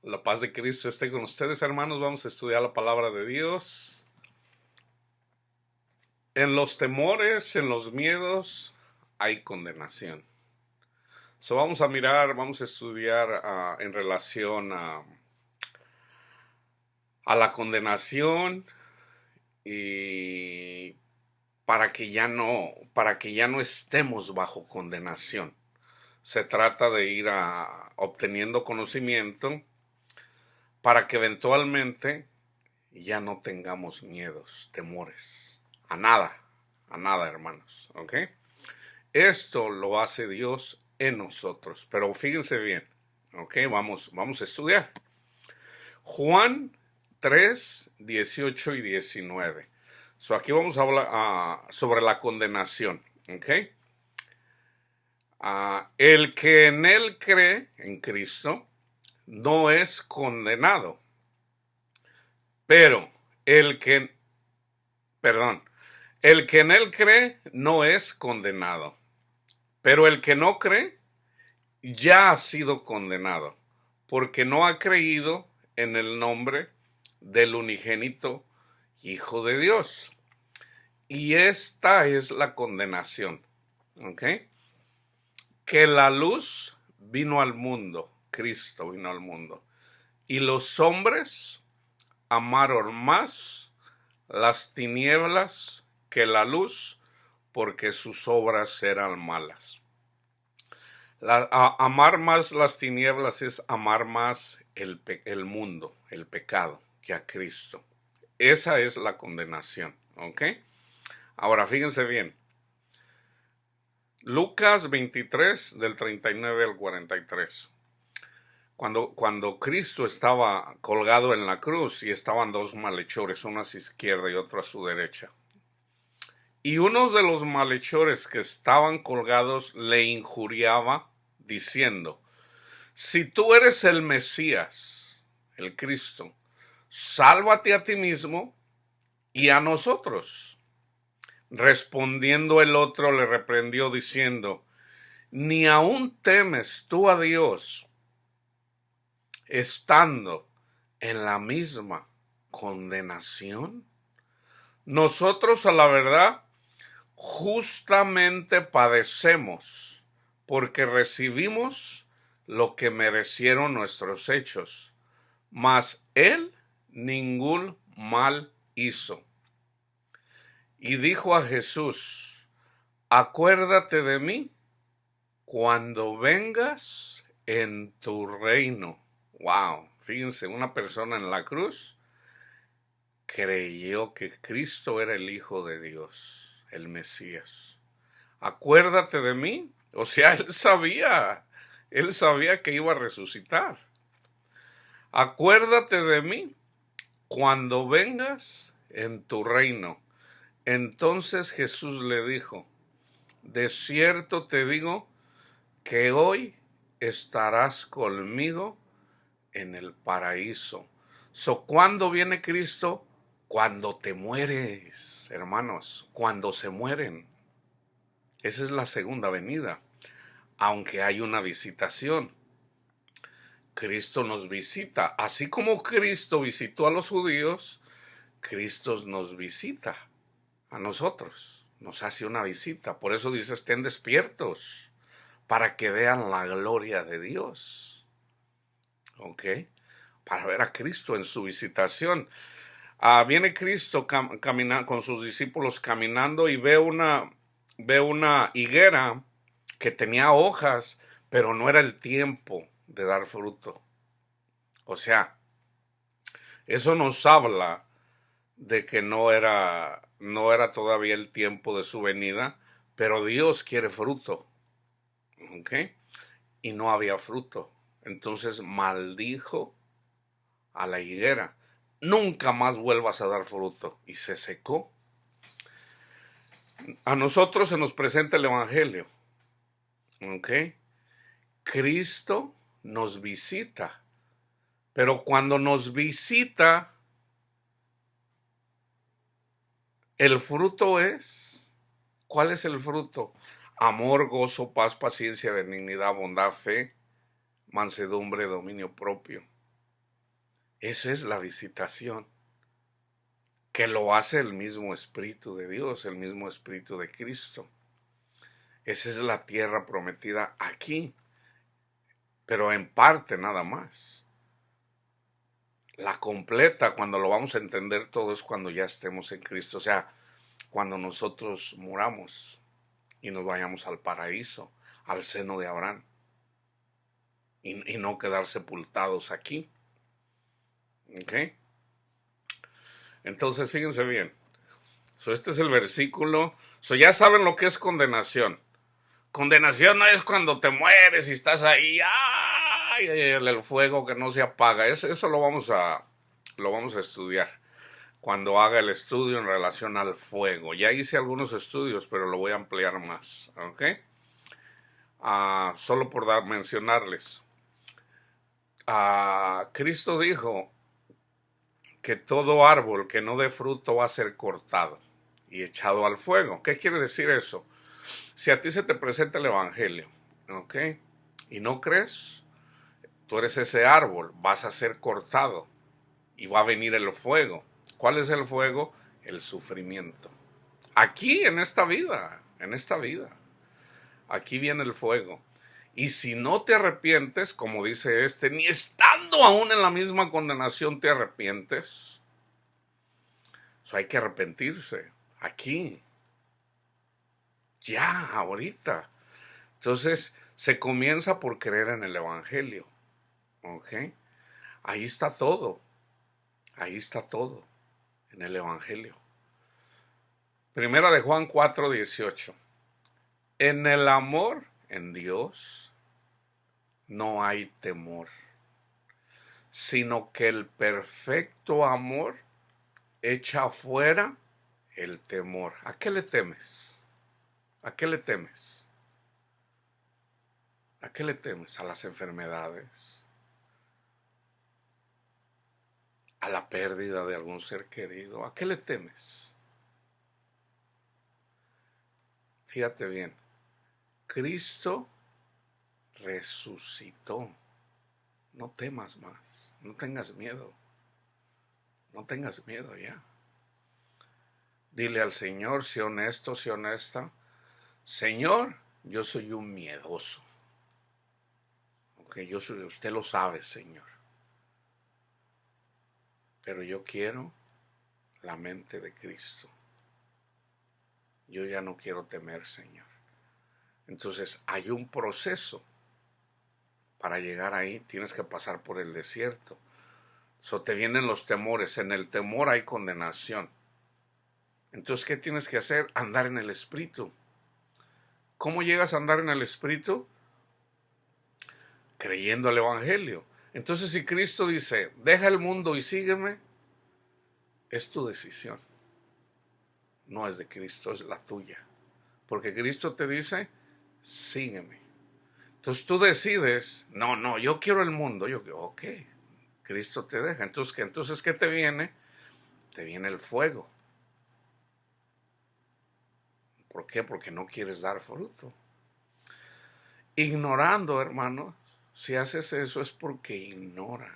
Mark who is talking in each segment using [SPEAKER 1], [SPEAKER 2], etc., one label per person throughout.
[SPEAKER 1] La paz de Cristo esté con ustedes, hermanos. Vamos a estudiar la palabra de Dios. En los temores, en los miedos, hay condenación. Vamos a estudiar en relación a la condenación y para que ya no estemos bajo condenación. Se trata de ir obteniendo conocimiento para que eventualmente ya no tengamos miedos, temores, a nada, hermanos, ¿ok? Esto lo hace Dios en nosotros, pero fíjense bien, ¿ok? Vamos a estudiar. Juan 3, 18 y 19. Aquí vamos a hablar sobre la condenación, ¿ok? El que en él cree, en Cristo, no es condenado, pero el que en él cree no es condenado, pero el que no cree ya ha sido condenado, porque no ha creído en el nombre del unigénito Hijo de Dios. Y esta es la condenación, ¿ok? Que la luz vino al mundo, Cristo vino al mundo, y los hombres amaron más las tinieblas que la luz, porque sus obras eran malas. Amar más las tinieblas es amar más el mundo, el pecado, que a Cristo. Esa es la condenación, ¿ok? Ahora, fíjense bien. Lucas 23, del 39 al 43. Cuando Cristo estaba colgado en la cruz y estaban dos malhechores, uno a su izquierda y otro a su derecha. Y uno de los malhechores que estaban colgados le injuriaba diciendo: si tú eres el Mesías, el Cristo, sálvate a ti mismo y a nosotros. Respondiendo el otro le reprendió diciendo: ¿ni aún temes tú a Dios, estando en la misma condenación? Nosotros, a la verdad, justamente padecemos, porque recibimos lo que merecieron nuestros hechos, mas él ningún mal hizo. Y dijo a Jesús: acuérdate de mí cuando vengas en tu reino. Wow, fíjense, una persona en la cruz creyó que Cristo era el Hijo de Dios, el Mesías. Acuérdate de mí. O sea, él sabía que iba a resucitar. Acuérdate de mí cuando vengas en tu reino. Entonces Jesús le dijo: de cierto te digo que hoy estarás conmigo en el paraíso. ¿Cuándo viene Cristo? Cuando te mueres, hermanos, cuando se mueren. Esa es la segunda venida, aunque hay una visitación. Cristo nos visita. Así como Cristo visitó a los judíos, Cristo nos visita a nosotros. Nos hace una visita. Por eso dice: estén despiertos para que vean la gloria de Dios. ¿Ok? Para ver a Cristo en su visitación. Viene Cristo con sus discípulos caminando y ve una higuera que tenía hojas, pero no era el tiempo de dar fruto. O sea, eso nos habla de que no era todavía el tiempo de su venida, pero Dios quiere fruto, ¿ok? Y no había fruto. Entonces maldijo a la higuera: nunca más vuelvas a dar fruto. Y se secó. A nosotros se nos presenta el Evangelio, ¿ok? Cristo nos visita, pero cuando nos visita, el fruto es, ¿cuál es el fruto? Amor, gozo, paz, paciencia, benignidad, bondad, fe, mansedumbre, dominio propio. Esa es la visitación, que lo hace el mismo Espíritu de Dios, el mismo Espíritu de Cristo. Esa es la tierra prometida aquí, pero en parte nada más. La completa, cuando lo vamos a entender todo, es cuando ya estemos en Cristo, o sea, cuando nosotros muramos y nos vayamos al paraíso, al seno de Abraham, y no quedar sepultados aquí. ¿Ok? Entonces, fíjense bien. Este es el versículo. Ya saben lo que es condenación. Condenación no es cuando te mueres y estás ahí, ¡ay! El fuego que no se apaga. Eso lo vamos a estudiar cuando haga el estudio en relación al fuego. Ya hice algunos estudios, pero lo voy a ampliar más. ¿Ok? Solo por mencionarles. Cristo dijo que todo árbol que no dé fruto va a ser cortado y echado al fuego. ¿Qué quiere decir eso? Si a ti se te presenta el Evangelio, ¿ok? Y no crees, tú eres ese árbol, vas a ser cortado y va a venir el fuego. ¿Cuál es el fuego? El sufrimiento. Aquí, en esta vida, aquí viene el fuego. Y si no te arrepientes, como dice ni estando aún en la misma condenación te arrepientes, hay que arrepentirse aquí, ya, ahorita. Entonces, se comienza por creer en el Evangelio. ¿Ok? Ahí está todo. Ahí está todo. En el Evangelio. Primera de Juan 4:18. En el amor en Dios no hay temor, sino que el perfecto amor echa afuera el temor. ¿A qué le temes? ¿A qué le temes? ¿A qué le temes? ¿A las enfermedades? ¿A la pérdida de algún ser querido? ¿A qué le temes? Fíjate bien, Cristo resucitó. No temas más, no tengas miedo, no tengas miedo ya. Dile al Señor, sé honesto, sé honesta. Señor, yo soy un miedoso. Usted lo sabe, Señor. Pero yo quiero la mente de Cristo. Yo ya no quiero temer, Señor. Entonces hay un proceso. Para llegar ahí tienes que pasar por el desierto. Te vienen los temores. En el temor hay condenación. Entonces, ¿qué tienes que hacer? Andar en el Espíritu. ¿Cómo llegas a andar en el Espíritu? Creyendo al Evangelio. Entonces, si Cristo dice, deja el mundo y sígueme, es tu decisión. No es de Cristo, es la tuya. Porque Cristo te dice, sígueme. Entonces tú decides, no, yo quiero el mundo. Ok, Cristo te deja. Entonces, ¿qué te viene? Te viene el fuego. ¿Por qué? Porque no quieres dar fruto. Ignorando, hermano, si haces eso es porque ignoras.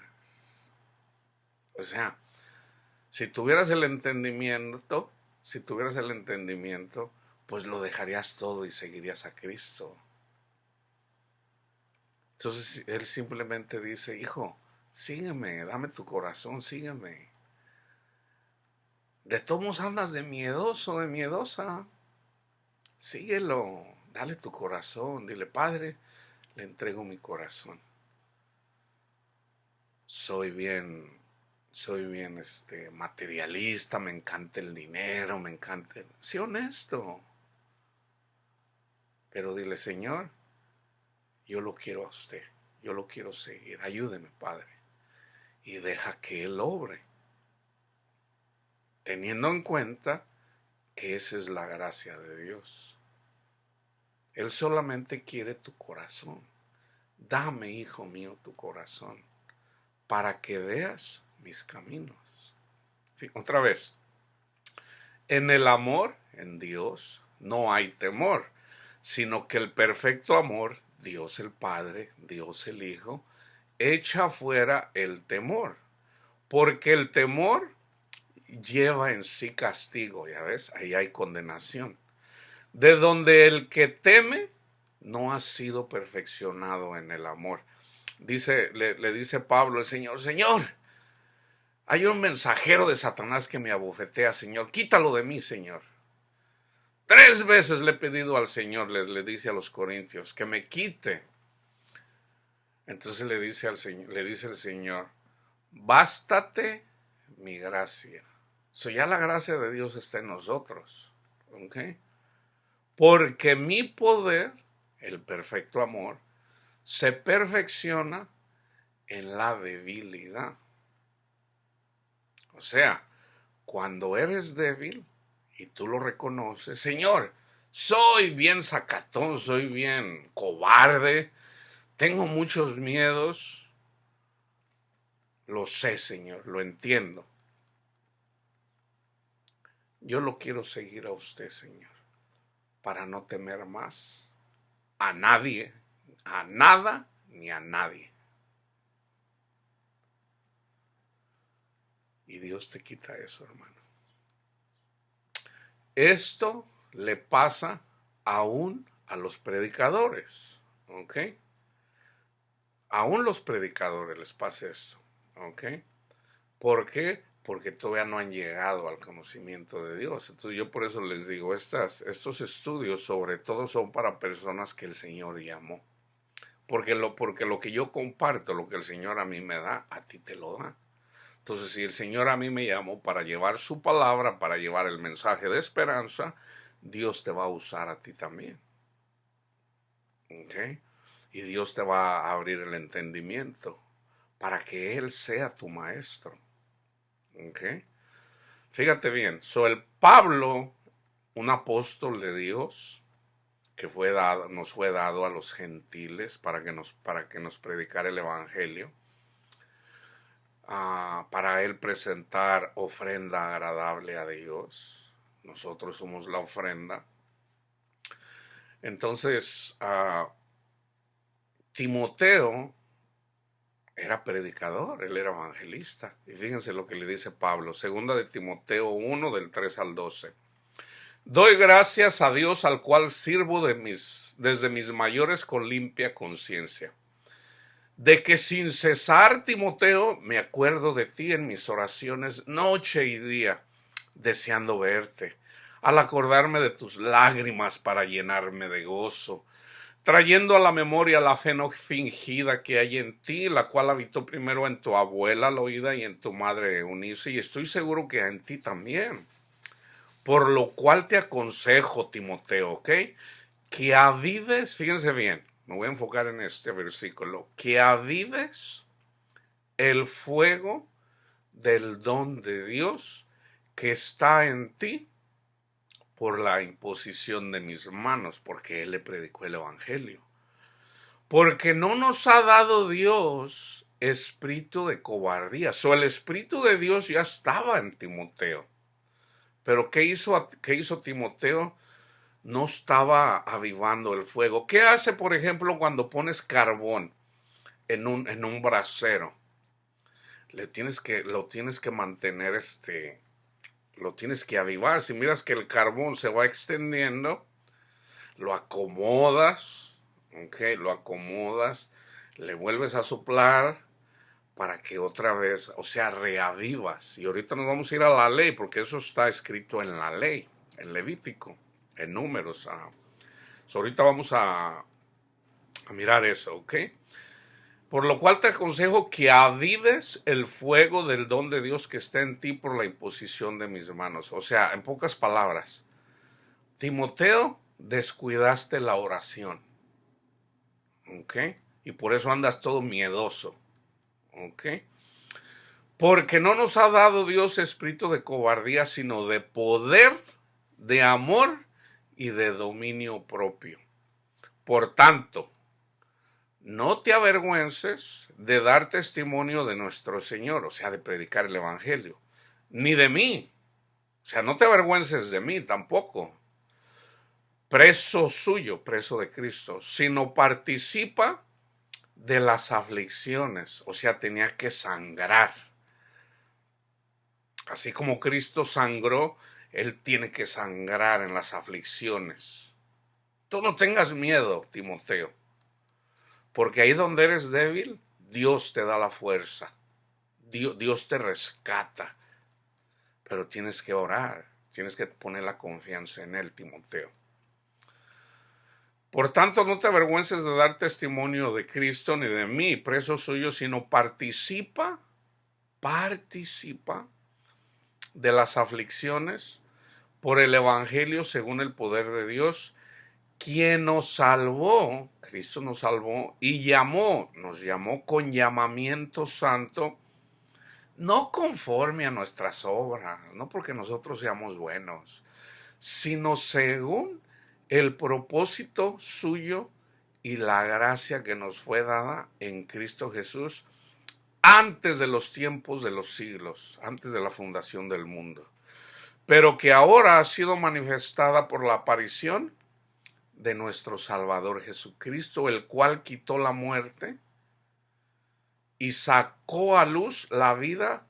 [SPEAKER 1] O sea, si tuvieras el entendimiento, pues lo dejarías todo y seguirías a Cristo. Entonces Él simplemente dice, hijo, sígueme, dame tu corazón, sígueme. De todos andas de miedoso, de miedosa. Síguelo, dale tu corazón, dile, Padre, le entrego mi corazón. Soy bien materialista, me encanta el dinero, me encanta. Sé honesto. Pero dile, Señor, yo lo quiero a usted, yo lo quiero seguir, ayúdeme, Padre. Y deja que Él obre. Teniendo en cuenta que esa es la gracia de Dios. Él solamente quiere tu corazón. Dame, hijo mío, tu corazón, para que veas mis caminos. Otra vez, en el amor, en Dios, no hay temor, sino que el perfecto amor, Dios el Padre, Dios el Hijo, echa fuera el temor. porque el temor lleva en sí castigo, ya ves, ahí hay condenación. De donde el que teme no ha sido perfeccionado en el amor. Le dice Pablo al Señor, Señor, hay un mensajero de Satanás que me abofetea, Señor, quítalo de mí, Señor. 3 veces le he pedido al Señor, le dice a los corintios, que me quite. Entonces le dice el Señor, bástate mi gracia. Ya la gracia de Dios está en nosotros. ¿Ok? Porque mi poder, el perfecto amor, se perfecciona en la debilidad. O sea, cuando eres débil y tú lo reconoces, Señor, soy bien sacatón, soy bien cobarde, tengo muchos miedos, lo sé, Señor, lo entiendo. Yo lo quiero seguir a usted, Señor, para no temer más a nadie, a nada ni a nadie. Y Dios te quita eso, hermano. Esto le pasa aún a los predicadores, ¿ok? Aún los predicadores les pasa esto, ¿ok? ¿Por qué? Porque todavía no han llegado al conocimiento de Dios. Entonces yo por eso les digo, estos estudios sobre todo son para personas que el Señor llamó. Porque lo que yo comparto, lo que el Señor a mí me da, a ti te lo da. Entonces, si el Señor a mí me llamó para llevar su palabra, para llevar el mensaje de esperanza, Dios te va a usar a ti también. ¿Ok? Y Dios te va a abrir el entendimiento para que Él sea tu maestro. ¿Ok? Fíjate bien, el Pablo, un apóstol de Dios, que nos fue dado a los gentiles para que nos predicara el evangelio, para él presentar ofrenda agradable a Dios. Nosotros somos la ofrenda. Entonces, Timoteo era predicador, él era evangelista. Y fíjense lo que le dice Pablo, segunda de Timoteo 1, del 3 al 12. Doy gracias a Dios al cual sirvo desde mis mayores con limpia conciencia, de que sin cesar, Timoteo, me acuerdo de ti en mis oraciones noche y día, deseando verte, al acordarme de tus lágrimas para llenarme de gozo, trayendo a la memoria la fe no fingida que hay en ti, la cual habitó primero en tu abuela Loida y en tu madre Eunice, y estoy seguro que en ti también. Por lo cual te aconsejo, Timoteo, ¿ok? Que avives, fíjense bien, me voy a enfocar en este versículo, que avives el fuego del don de Dios que está en ti por la imposición de mis manos, porque Él le predicó el evangelio. Porque no nos ha dado Dios espíritu de cobardía. El espíritu de Dios ya estaba en Timoteo. Pero ¿qué hizo Timoteo? No estaba avivando el fuego. ¿Qué hace, por ejemplo, cuando pones carbón en un brasero? Lo tienes que mantener, lo tienes que avivar. Si miras que el carbón se va extendiendo, lo acomodas, ¿ok? Lo acomodas, le vuelves a soplar para que otra vez, o sea, reavivas. Y ahorita nos vamos a ir a la ley, porque eso está escrito en la ley, en Levítico, en Números. Ahorita vamos a mirar eso, ¿ok? Por lo cual te aconsejo que avives el fuego del don de Dios que está en ti por la imposición de mis manos. O sea, en pocas palabras, Timoteo, descuidaste la oración, ¿ok? Y por eso andas todo miedoso, ¿ok? Porque no nos ha dado Dios espíritu de cobardía, sino de poder, de amor y de dominio propio. Por tanto, no te avergüences de dar testimonio de nuestro Señor, o sea, de predicar el evangelio, ni de mí. O sea, no te avergüences de mí tampoco, preso suyo, preso de Cristo, sino participa de las aflicciones, o sea, tenía que sangrar Así como Cristo sangró, Él tiene que sangrar en las aflicciones. Tú no tengas miedo, Timoteo, porque ahí donde eres débil, Dios te da la fuerza. Dios te rescata. Pero tienes que orar, tienes que poner la confianza en Él, Timoteo. Por tanto, no te avergüences de dar testimonio de Cristo ni de mí, preso suyo, sino participa de las aflicciones por el Evangelio según el poder de Dios, quien nos salvó, Cristo nos salvó y nos llamó con llamamiento santo, no conforme a nuestras obras, no porque nosotros seamos buenos, sino según el propósito suyo y la gracia que nos fue dada en Cristo Jesús antes de los tiempos de los siglos, antes de la fundación del mundo, pero que ahora ha sido manifestada por la aparición de nuestro Salvador Jesucristo, el cual quitó la muerte y sacó a luz la vida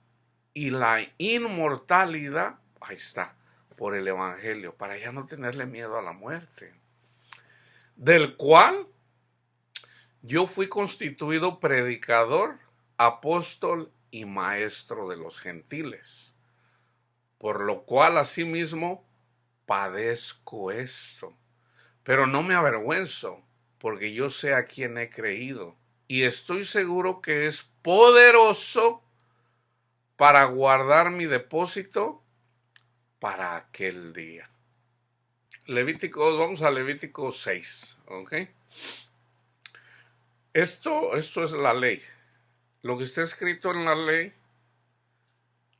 [SPEAKER 1] y la inmortalidad, ahí está, por el Evangelio, para ya no tenerle miedo a la muerte, del cual yo fui constituido predicador, apóstol y maestro de los gentiles, por lo cual asimismo padezco esto, pero no me avergüenzo, porque yo sé a quién he creído, y estoy seguro que es poderoso para guardar mi depósito para aquel día. Vamos a Levítico 6, ¿ok? Esto es la ley. Lo que está escrito en la ley,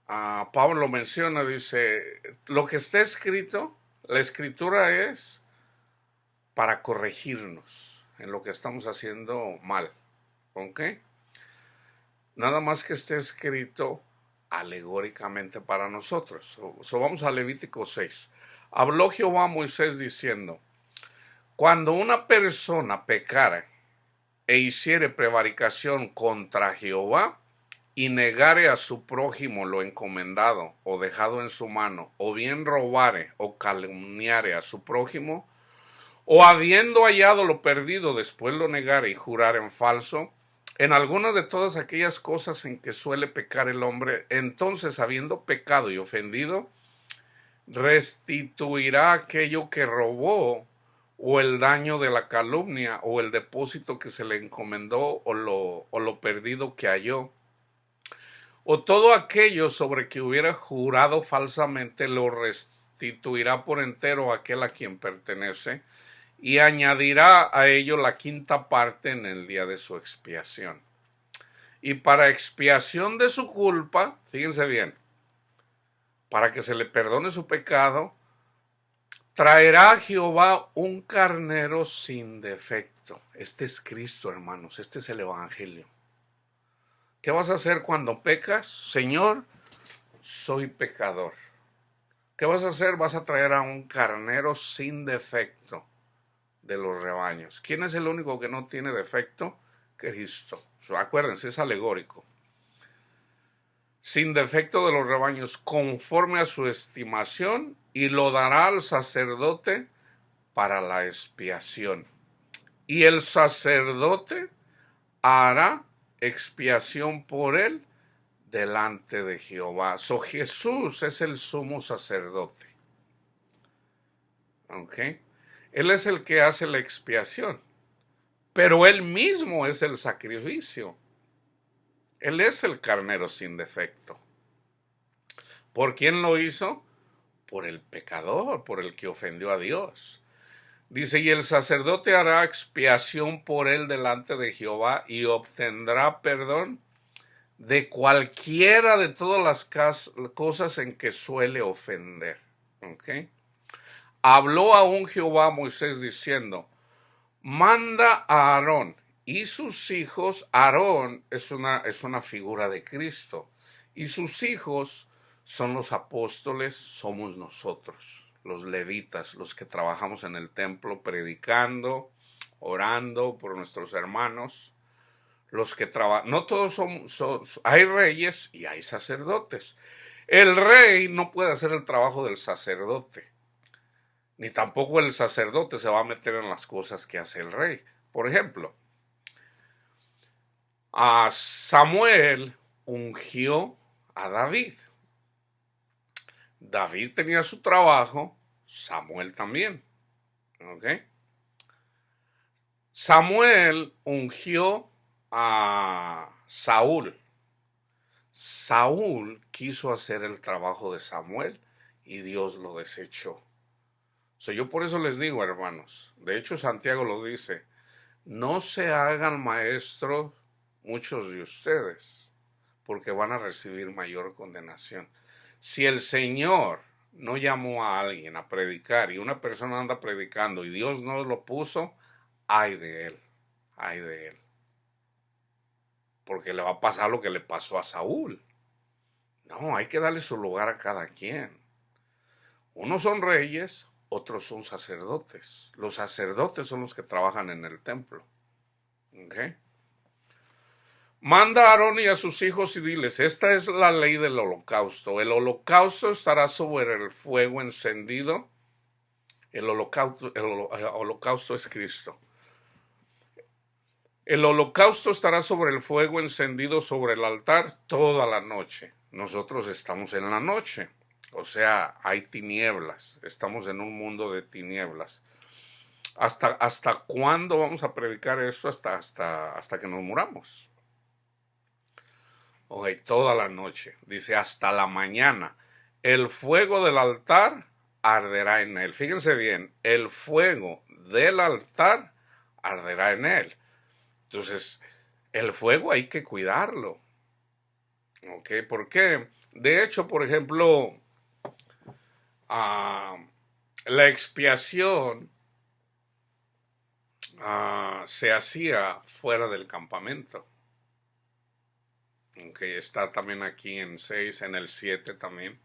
[SPEAKER 1] Pablo menciona, dice, lo que está escrito, la escritura es para corregirnos en lo que estamos haciendo mal, ¿ok? Nada más que esté escrito alegóricamente para nosotros. Vamos a Levítico 6. Habló Jehová a Moisés diciendo, cuando una persona pecare e hiciere prevaricación contra Jehová y negare a su prójimo lo encomendado o dejado en su mano, o bien robare o calumniare a su prójimo, o habiendo hallado lo perdido después lo negare y jurare en falso, en alguna de todas aquellas cosas en que suele pecar el hombre, entonces habiendo pecado y ofendido, restituirá aquello que robó, o el daño de la calumnia, o el depósito que se le encomendó, o lo perdido que halló, o todo aquello sobre que hubiera jurado falsamente, lo restituirá por entero aquel a quien pertenece, y añadirá a ello la quinta parte en el día de su expiación. Y para expiación de su culpa, fíjense bien, para que se le perdone su pecado, traerá a Jehová un carnero sin defecto. Este es Cristo, hermanos, este es el Evangelio. ¿Qué vas a hacer cuando pecas? Señor, soy pecador. ¿Qué vas a hacer? Vas a traer a un carnero sin defecto de los rebaños. ¿Quién es el único que no tiene defecto? Cristo. Acuérdense, es alegórico. Sin defecto de los rebaños, conforme a su estimación, y lo dará al sacerdote para la expiación. Y el sacerdote hará expiación por él delante de Jehová. Jesús es el sumo sacerdote. ¿Ok? Él es el que hace la expiación, pero Él mismo es el sacrificio. Él es el carnero sin defecto. ¿Por quién lo hizo? Por el pecador, por el que ofendió a Dios. Dice, y el sacerdote hará expiación por él delante de Jehová y obtendrá perdón de cualquiera de todas las cosas en que suele ofender. ¿Ok? Habló aún Jehová a Moisés diciendo, manda a Aarón y sus hijos. Aarón es una figura de Cristo, y sus hijos son los apóstoles, somos nosotros, los levitas, los que trabajamos en el templo predicando, orando por nuestros hermanos, los que trabajan. No todos hay reyes y hay sacerdotes. El rey no puede hacer el trabajo del sacerdote, ni tampoco el sacerdote se va a meter en las cosas que hace el rey. Por ejemplo, a Samuel ungió a David. David tenía su trabajo, Samuel también. ¿Ok? Samuel ungió a Saúl. Saúl quiso hacer el trabajo de Samuel y Dios lo desechó. Yo por eso les digo, hermanos, de hecho Santiago lo dice, no se hagan maestros muchos de ustedes, porque van a recibir mayor condenación. Si el Señor no llamó a alguien a predicar y una persona anda predicando y Dios no lo puso, ay de él, ay de él. Porque le va a pasar lo que le pasó a Saúl. No, hay que darle su lugar a cada quien. Unos son reyes, otros son sacerdotes. Los sacerdotes son los que trabajan en el templo. ¿Okay? Manda a Aarón y a sus hijos y diles, esta es la ley del holocausto. El holocausto estará sobre el fuego encendido. El holocausto es Cristo. El holocausto estará sobre el fuego encendido sobre el altar toda la noche. Nosotros estamos en la noche, o sea, hay tinieblas, estamos en un mundo de tinieblas. ¿Hasta cuándo vamos a predicar esto? Hasta que nos muramos. Ok, toda la noche, dice hasta la mañana. El fuego del altar arderá en él. Fíjense bien, el fuego del altar arderá en él. Entonces, el fuego hay que cuidarlo. ¿Ok? ¿Por qué? De hecho, por ejemplo, la expiación se hacía fuera del campamento. ¿Ok? Está también aquí en 6, en el 7 también.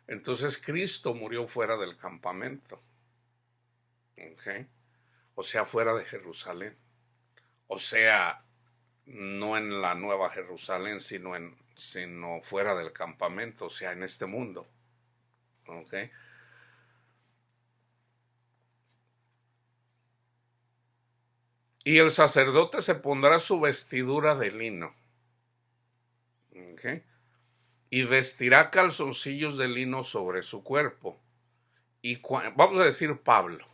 [SPEAKER 1] Entonces, Cristo murió fuera del campamento. ¿Ok? O sea, fuera de Jerusalén. O sea, no en la Nueva Jerusalén, sino fuera del campamento, o sea, en este mundo. ¿Ok? Y el sacerdote se pondrá su vestidura de lino. ¿Ok? Y vestirá calzoncillos de lino sobre su cuerpo. Y vamos a decir Pablo.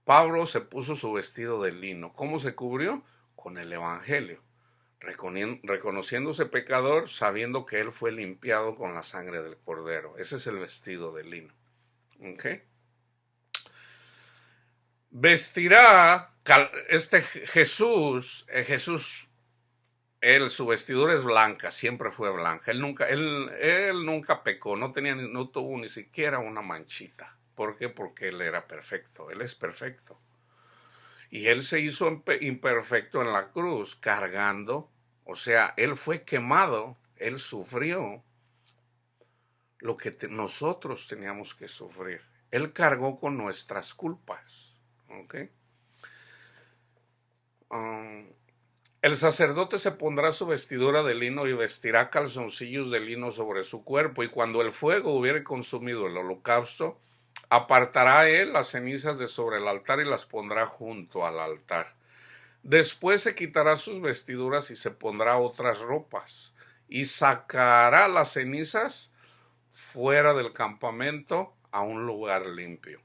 [SPEAKER 1] Pablo se puso su vestido de lino. ¿Cómo se cubrió? Con el evangelio. Reconociéndose pecador, sabiendo que él fue limpiado con la sangre del cordero. Ese es el vestido de lino. ¿Ok? Vestirá Jesús, su vestidura es blanca, siempre fue blanca. Él nunca pecó, no tuvo ni siquiera una manchita. ¿Por qué? Porque él era perfecto, él es perfecto. Y él se hizo imperfecto en la cruz, cargando, o sea, él fue quemado, él sufrió lo que nosotros teníamos que sufrir. Él cargó con nuestras culpas. ¿Ok? El sacerdote se pondrá su vestidura de lino y vestirá calzoncillos de lino sobre su cuerpo, y cuando el fuego hubiere consumido el holocausto, apartará él las cenizas de sobre el altar y las pondrá junto al altar. Después se quitará sus vestiduras y se pondrá otras ropas, y sacará las cenizas fuera del campamento a un lugar limpio.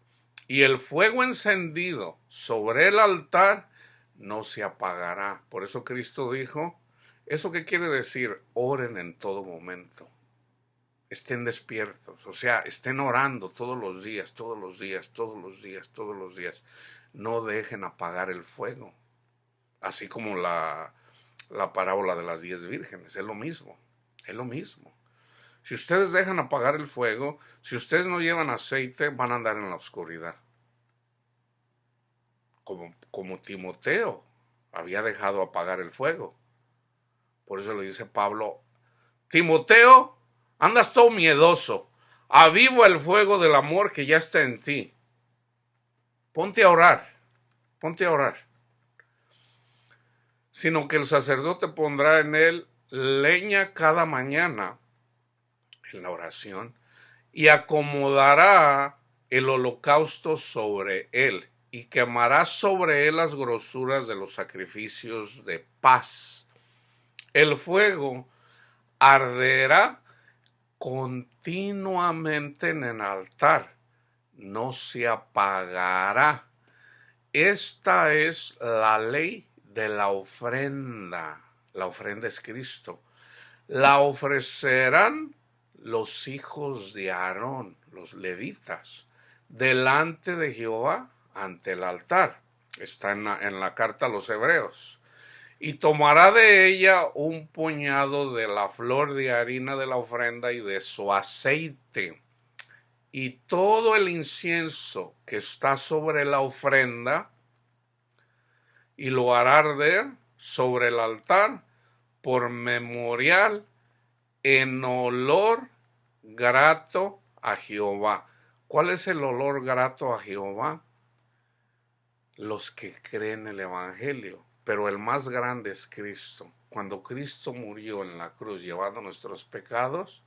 [SPEAKER 1] Y el fuego encendido sobre el altar no se apagará. Por eso Cristo dijo, ¿eso qué quiere decir? Oren en todo momento. Estén despiertos, o sea, estén orando todos los días, todos los días, todos los días, todos los días. No dejen apagar el fuego. Así como la parábola de las 10 vírgenes, es lo mismo, es lo mismo. Si ustedes dejan apagar el fuego, si ustedes no llevan aceite, van a andar en la oscuridad. Como Timoteo había dejado apagar el fuego. Por eso le dice Pablo, Timoteo, andas todo miedoso, aviva el fuego del amor que ya está en ti. Ponte a orar, ponte a orar. Sino que el sacerdote pondrá en él leña cada mañana en la oración, y acomodará el holocausto sobre él, y quemará sobre él las grosuras de los sacrificios de paz. El fuego arderá continuamente en el altar, no se apagará. Esta es la ley de la ofrenda. La ofrenda es Cristo. La ofrecerán los hijos de Aarón, los levitas, delante de Jehová ante el altar. Está en la carta a los Hebreos. Y tomará de ella un puñado de la flor de harina de la ofrenda y de su aceite. Y todo el incienso que está sobre la ofrenda, y lo hará arder sobre el altar por memorial en olor grato a Jehová. ¿Cuál es el olor grato a Jehová? Los que creen el Evangelio, pero el más grande es Cristo. Cuando Cristo murió en la cruz llevando nuestros pecados,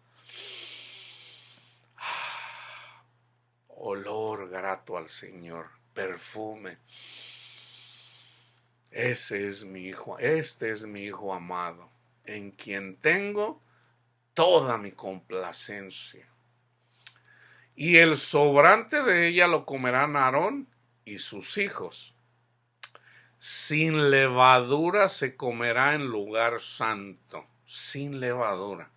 [SPEAKER 1] olor grato al Señor, perfume. Ese es mi hijo, este es mi hijo amado, en quien tengo toda mi complacencia. Y el sobrante de ella lo comerán Aarón y sus hijos. Sin levadura se comerá en lugar santo, sin levadura.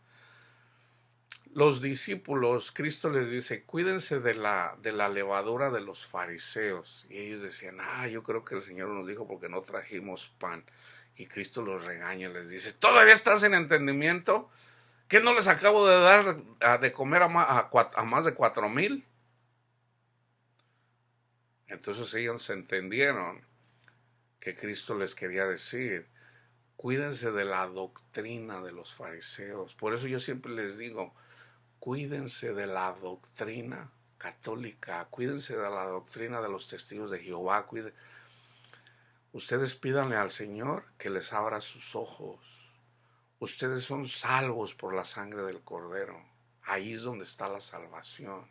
[SPEAKER 1] Los discípulos, Cristo les dice, cuídense de la levadura de los fariseos. Y ellos decían, yo creo que el Señor nos dijo porque no trajimos pan. Y Cristo los regaña y les dice, ¿todavía están sin entendimiento? ¿Qué no les acabo de dar de comer a más de 4,000? Entonces ellos entendieron que Cristo les quería decir, cuídense de la doctrina de los fariseos. Por eso yo siempre les digo, cuídense de la doctrina católica, cuídense de la doctrina de los testigos de Jehová. Ustedes pídanle al Señor que les abra sus ojos. Ustedes son salvos por la sangre del Cordero. Ahí es donde está la salvación.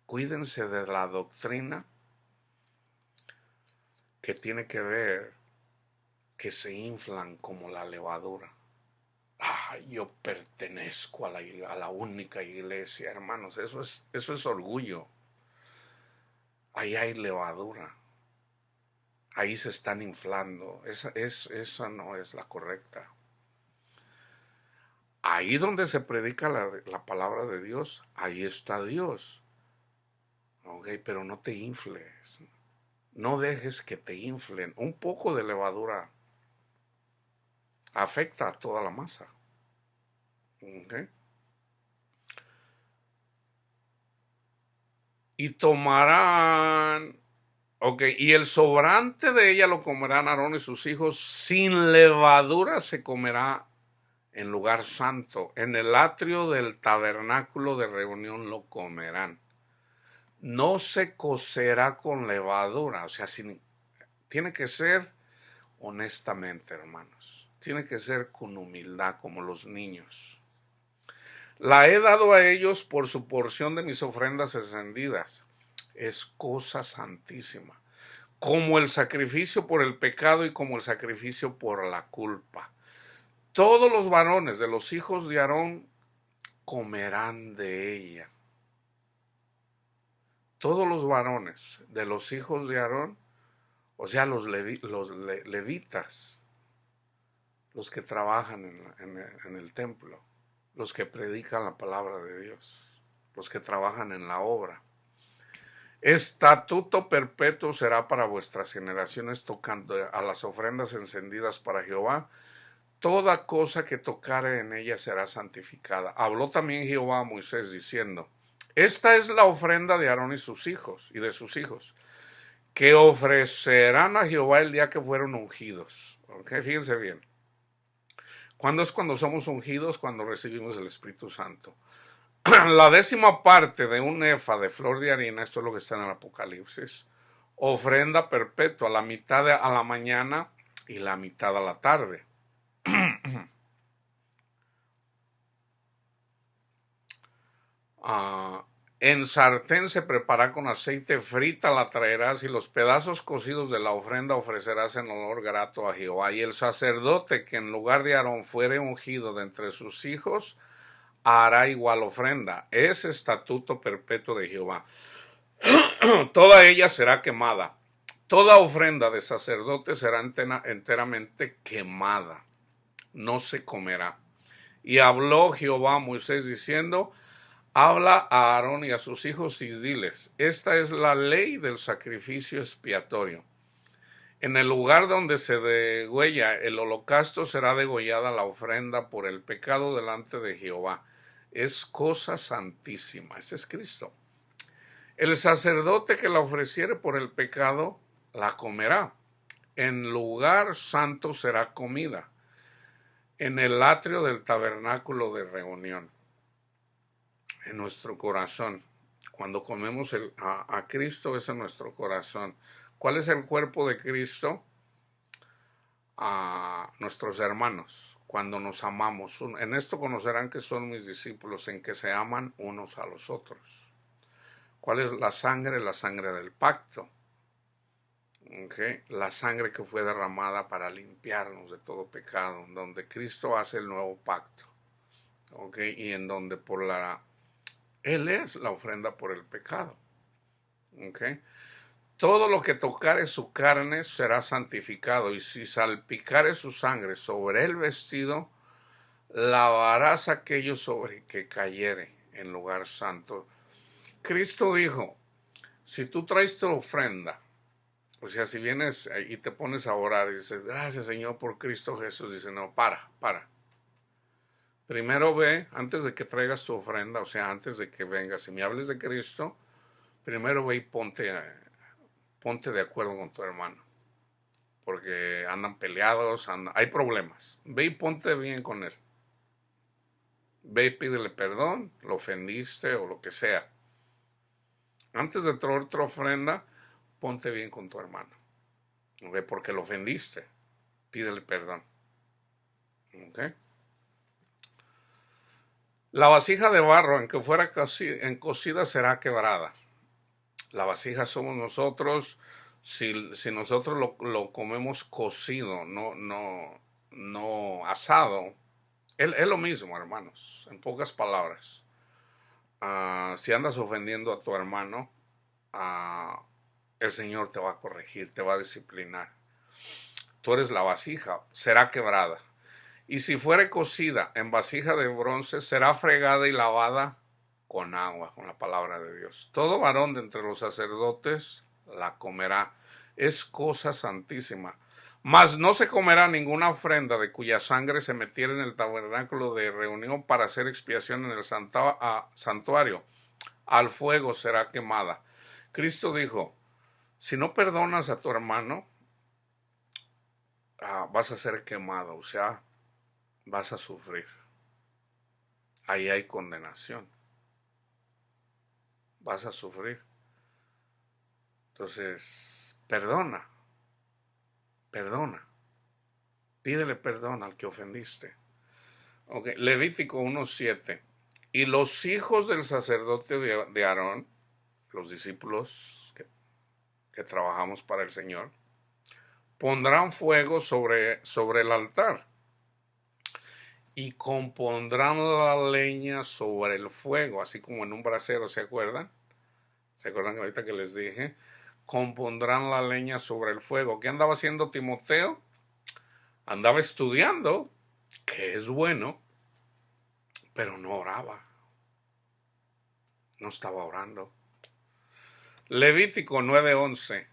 [SPEAKER 1] Cuídense de la doctrina que tiene que ver que se inflan como la levadura. Yo pertenezco a la única iglesia, hermanos. Eso es orgullo. Ahí hay levadura. Ahí se están inflando. Esa no es la correcta. Ahí donde se predica la palabra de Dios, ahí está Dios. Pero no te infles. No dejes que te inflen. Un poco de levadura afecta a toda la masa. Y tomarán, y el sobrante de ella lo comerán Aarón y sus hijos, sin levadura se comerá en lugar santo, en el atrio del tabernáculo de reunión lo comerán. No se cocerá con levadura, o sea, tiene que ser honestamente, hermanos, tiene que ser con humildad, como los niños. La he dado a ellos por su porción de mis ofrendas encendidas. Es cosa santísima, como el sacrificio por el pecado y como el sacrificio por la culpa. Todos los varones de los hijos de Aarón comerán de ella. Todos los varones de los hijos de Aarón, o sea, los levitas, los que trabajan en el templo, los que predican la palabra de Dios, los que trabajan en la obra. Estatuto perpetuo será para vuestras generaciones tocando a las ofrendas encendidas para Jehová. Toda cosa que tocare en ella será santificada. Habló también Jehová a Moisés diciendo, esta es la ofrenda de Aarón y sus hijos y de sus hijos, que ofrecerán a Jehová el día que fueron ungidos. Fíjense bien. ¿Cuándo es cuando somos ungidos? Cuando recibimos el Espíritu Santo. La 10ª parte de un efa de flor de harina, esto es lo que está en el Apocalipsis, ofrenda perpetua, la mitad a la mañana y la mitad a la tarde. En sartén se prepara con aceite, frita la traerás, y los pedazos cocidos de la ofrenda ofrecerás en olor grato a Jehová. Y el sacerdote que en lugar de Aarón fuere ungido de entre sus hijos, hará igual ofrenda. Es estatuto perpetuo de Jehová. Toda ella será quemada. Toda ofrenda de sacerdote será enteramente quemada. No se comerá. Y habló Jehová a Moisés diciendo: habla a Aarón y a sus hijos y diles: esta es la ley del sacrificio expiatorio. En el lugar donde se degüella el holocausto será degollada la ofrenda por el pecado delante de Jehová. Es cosa santísima. Ese es Cristo. El sacerdote que la ofreciere por el pecado la comerá. En lugar santo será comida, en el atrio del tabernáculo de reunión. En nuestro corazón. Cuando comemos a Cristo, es en nuestro corazón. ¿Cuál es el cuerpo de Cristo? A nuestros hermanos. Cuando nos amamos. En esto conocerán que son mis discípulos, en que se aman unos a los otros. ¿Cuál es la sangre? La sangre del pacto. La sangre que fue derramada para limpiarnos de todo pecado, donde Cristo hace el nuevo pacto. Y en donde Él es la ofrenda por el pecado. Todo lo que tocare su carne será santificado, y si salpicare su sangre sobre el vestido, lavarás aquello sobre que cayere en lugar santo. Cristo dijo: si tú traes tu ofrenda, o sea, si vienes y te pones a orar y dices: gracias, Señor, por Cristo Jesús, dice: no, para. Primero ve, antes de que traigas tu ofrenda, o sea, antes de que vengas y me hables de Cristo, primero ve y ponte de acuerdo con tu hermano. Porque andan peleados, hay problemas. Ve y ponte bien con él. Ve y pídele perdón, lo ofendiste o lo que sea. Antes de traer tu ofrenda, ponte bien con tu hermano. Porque lo ofendiste, pídele perdón. La vasija de barro en que fuera cocida será quebrada. La vasija somos nosotros. Si nosotros lo comemos cocido, no asado, es lo mismo, hermanos. En pocas palabras, si andas ofendiendo a tu hermano, el Señor te va a corregir, te va a disciplinar. Tú eres la vasija, será quebrada. Y si fuere cocida en vasija de bronce, será fregada y lavada con agua, con la palabra de Dios. Todo varón de entre los sacerdotes la comerá. Es cosa santísima. Mas no se comerá ninguna ofrenda de cuya sangre se metiera en el tabernáculo de reunión para hacer expiación en el santuario. Al fuego será quemada. Cristo dijo: si no perdonas a tu hermano, vas a ser quemado, o sea, vas a sufrir. Ahí hay condenación. Vas a sufrir. Entonces, perdona. Pídele perdón al que ofendiste. Levítico 1:7. Y los hijos del sacerdote de Aarón, los discípulos que trabajamos para el Señor, pondrán fuego sobre el altar y compondrán la leña sobre el fuego, así como en un brasero, ¿se acuerdan? ¿Se acuerdan ahorita que les dije? Compondrán la leña sobre el fuego. ¿Qué andaba haciendo Timoteo? Andaba estudiando, que es bueno, pero no oraba. No estaba orando. Levítico 9:11.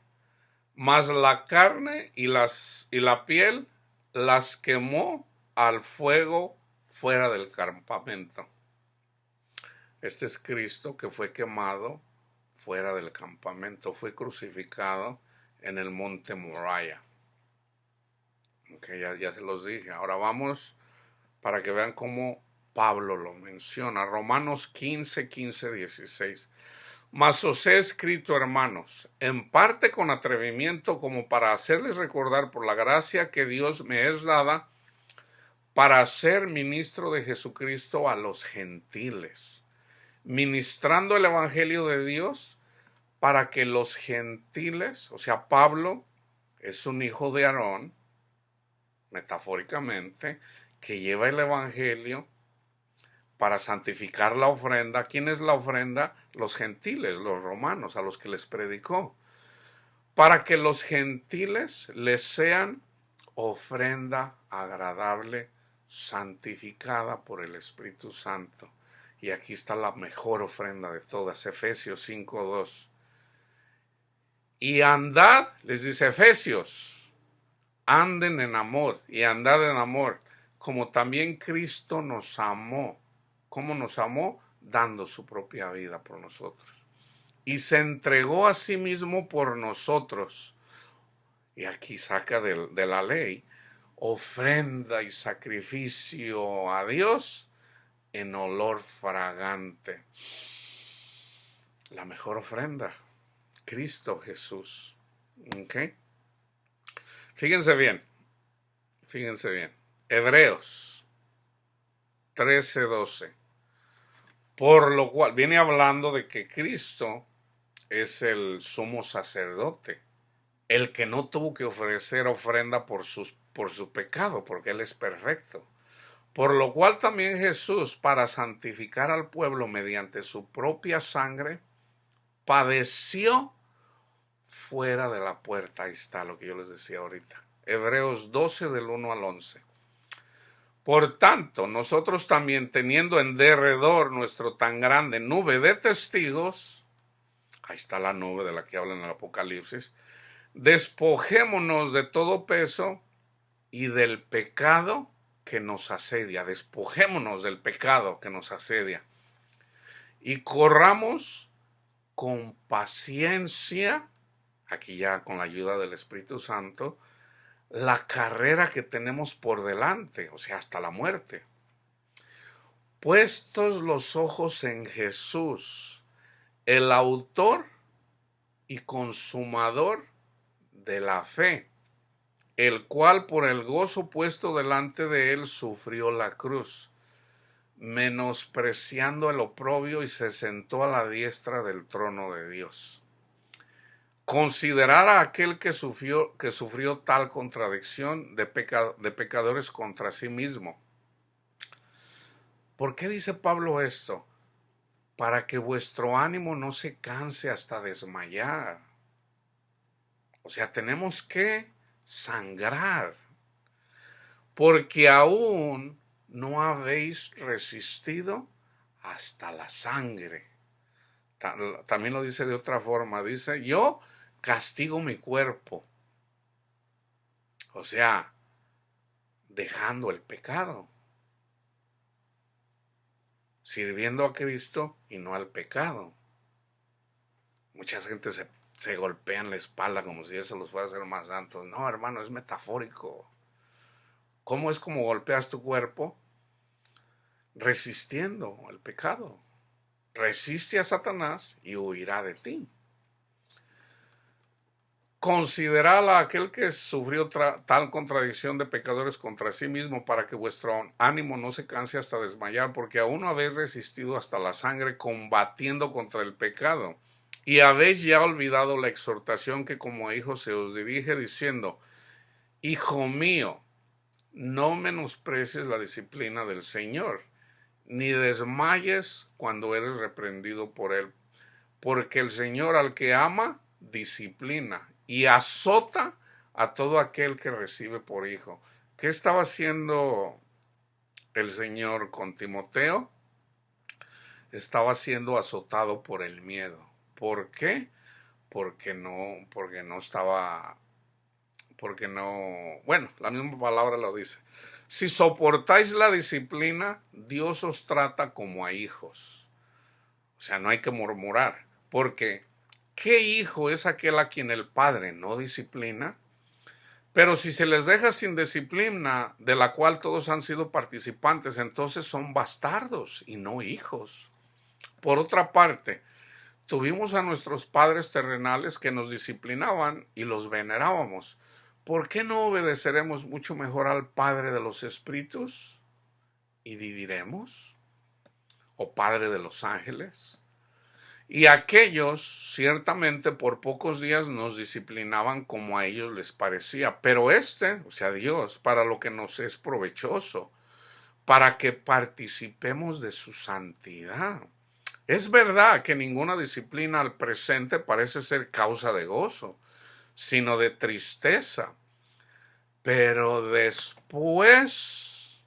[SPEAKER 1] Mas la carne y la piel las quemó al fuego fuera del campamento. Este es Cristo que fue quemado fuera del campamento, fue crucificado en el monte Moriah. Ya se los dije. Ahora vamos para que vean cómo Pablo lo menciona. Romanos 15:16. Mas os he escrito, hermanos, en parte con atrevimiento, como para hacerles recordar por la gracia que Dios me es dada, para ser ministro de Jesucristo a los gentiles, ministrando el evangelio de Dios para que los gentiles, o sea, Pablo es un hijo de Aarón, metafóricamente, que lleva el evangelio para santificar la ofrenda. ¿Quién es la ofrenda? Los gentiles, los romanos, a los que les predicó. Para que los gentiles les sean ofrenda agradable, santificada por el Espíritu Santo. Y aquí está la mejor ofrenda de todas, Efesios 5:2. Y andad, les dice Efesios, anden en amor y andad en amor, como también Cristo nos amó. ¿Cómo nos amó? Dando su propia vida por nosotros. Y se entregó a sí mismo por nosotros. Y aquí saca de la ley, ofrenda y sacrificio a Dios en olor fragante. La mejor ofrenda, Cristo Jesús. ¿Ok? Fíjense bien. Hebreos 13:12. Por lo cual, viene hablando de que Cristo es el sumo sacerdote, el que no tuvo que ofrecer ofrenda por su pecado, porque Él es perfecto. Por lo cual también Jesús, para santificar al pueblo mediante su propia sangre, padeció fuera de la puerta. Ahí está lo que yo les decía ahorita. Hebreos 12 del 1 al 11. Por tanto, nosotros también, teniendo en derredor nuestro tan grande nube de testigos, ahí está la nube de la que habla en el Apocalipsis, despojémonos de todo peso y del pecado que nos asedia. Despojémonos del pecado que nos asedia y corramos con paciencia, aquí ya con la ayuda del Espíritu Santo, la carrera que tenemos por delante, o sea, hasta la muerte. Puestos los ojos en Jesús, el autor y consumador de la fe, el cual por el gozo puesto delante de él sufrió la cruz, menospreciando el oprobio, y se sentó a la diestra del trono de Dios. Considerar a aquel que sufrió tal contradicción de pecadores contra sí mismo. ¿Por qué dice Pablo esto? Para que vuestro ánimo no se canse hasta desmayar. O sea, tenemos que sangrar, porque aún no habéis resistido hasta la sangre. También lo dice de otra forma, dice, yo castigo mi cuerpo. O sea, dejando el pecado, sirviendo a Cristo y no al pecado. Mucha gente se golpea en la espalda como si eso los fuera a hacer más santos. No, hermano, es metafórico. ¿Cómo es como golpeas tu cuerpo? Resistiendo el pecado. Resiste a Satanás y huirá de ti. Considerad a aquel que sufrió tal contradicción de pecadores contra sí mismo, para que vuestro ánimo no se canse hasta desmayar, porque aún no habéis resistido hasta la sangre combatiendo contra el pecado. Y habéis ya olvidado la exhortación que como hijos se os dirige, diciendo, Hijo mío, no menosprecies la disciplina del Señor, ni desmayes cuando eres reprendido por él, porque el Señor al que ama, disciplina y azota a todo aquel que recibe por hijo. ¿Qué estaba haciendo el Señor con Timoteo? Estaba siendo azotado por el miedo. ¿Por qué? Porque no estaba, bueno, la misma palabra lo dice. Si soportáis la disciplina, Dios os trata como a hijos. O sea, no hay que murmurar, porque ¿qué hijo es aquel a quien el padre no disciplina? Pero si se les deja sin disciplina, de la cual todos han sido participantes, entonces son bastardos y no hijos. Por otra parte, tuvimos a nuestros padres terrenales que nos disciplinaban y los venerábamos. ¿Por qué no obedeceremos mucho mejor al Padre de los Espíritus y viviremos? o padre de los ángeles. Y aquellos ciertamente por pocos días nos disciplinaban como a ellos les parecía, pero o sea, Dios, para lo que nos es provechoso, para que participemos de su santidad. Es verdad que ninguna disciplina al presente parece ser causa de gozo, sino de tristeza, pero después